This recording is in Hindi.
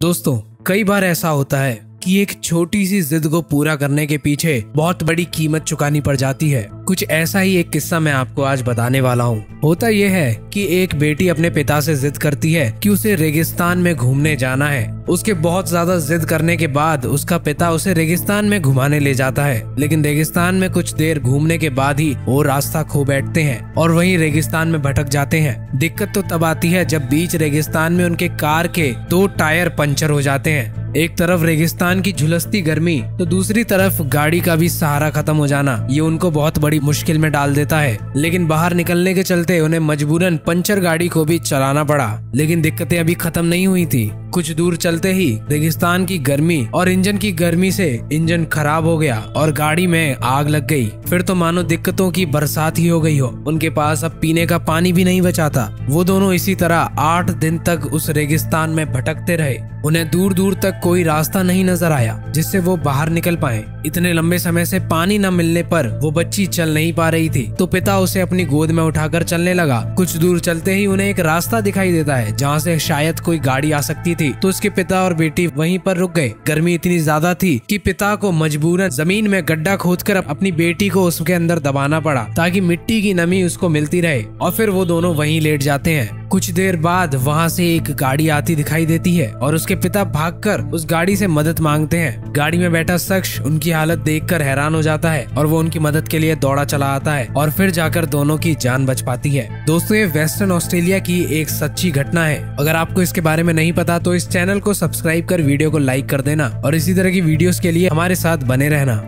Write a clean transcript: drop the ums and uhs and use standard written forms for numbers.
दोस्तों, कई बार ऐसा होता है कि एक छोटी सी जिद को पूरा करने के पीछे बहुत बड़ी कीमत चुकानी पड़ जाती है। कुछ ऐसा ही एक किस्सा मैं आपको आज बताने वाला हूँ। होता यह है कि एक बेटी अपने पिता से जिद करती है कि उसे रेगिस्तान में घूमने जाना है। उसके बहुत ज्यादा जिद करने के बाद उसका पिता उसे रेगिस्तान में घुमाने ले जाता है, लेकिन रेगिस्तान में कुछ देर घूमने के बाद ही वो रास्ता खो बैठते हैं और वहीं रेगिस्तान में भटक जाते हैं। दिक्कत तो तब आती है जब बीच रेगिस्तान में उनके कार के 2 टायर पंचर हो जाते हैं। एक तरफ रेगिस्तान की झुलसती गर्मी तो दूसरी तरफ गाड़ी का भी सहारा खत्म हो जाना ये उनको बहुत बड़ी मुश्किल में डाल देता है। लेकिन बाहर निकलने के चलते उन्हें मजबूरन पंचर गाड़ी को भी चलाना पड़ा। लेकिन दिक्कतें अभी खत्म नहीं हुई थी। कुछ दूर चलते ही रेगिस्तान की गर्मी और इंजन की गर्मी से इंजन खराब हो गया और गाड़ी में आग लग गई। फिर तो मानो दिक्कतों की बरसात ही हो गई हो। उनके पास अब पीने का पानी भी नहीं बचा था। वो दोनों इसी तरह 8 दिन तक उस रेगिस्तान में भटकते रहे। उन्हें दूर दूर तक कोई रास्ता नहीं नजर आया जिससे वो बाहर निकल पाए। इतने लंबे समय से पानी न मिलने पर वो बच्ची चल नहीं पा रही थी, तो पिता उसे अपनी गोद में उठाकर चलने लगा। कुछ दूर चलते ही उन्हें एक रास्ता दिखाई देता है जहाँ से शायद कोई गाड़ी आ सकती थी, तो उसके पिता और बेटी वहीं पर रुक गए। गर्मी इतनी ज्यादा थी कि पिता को मजबूरन जमीन में गड्ढा खोदकर अपनी बेटी को उसके अंदर दबाना पड़ा ताकि मिट्टी की नमी उसको मिलती रहे, और फिर वो दोनों वहीं लेट जाते हैं। कुछ देर बाद वहाँ से एक गाड़ी आती दिखाई देती है और उसके पिता भागकर उस गाड़ी से मदद मांगते हैं। गाड़ी में बैठा शख्स उनकी हालत देखकर हैरान हो जाता है और वो उनकी मदद के लिए दौड़ा चला आता है और फिर जाकर दोनों की जान बच पाती है। दोस्तों, ये वेस्टर्न ऑस्ट्रेलिया की एक सच्ची घटना है। अगर आपको इसके बारे में नहीं पता तो इस चैनल को सब्सक्राइब कर वीडियो को लाइक कर देना और इसी तरह की वीडियोस के लिए हमारे साथ बने रहना।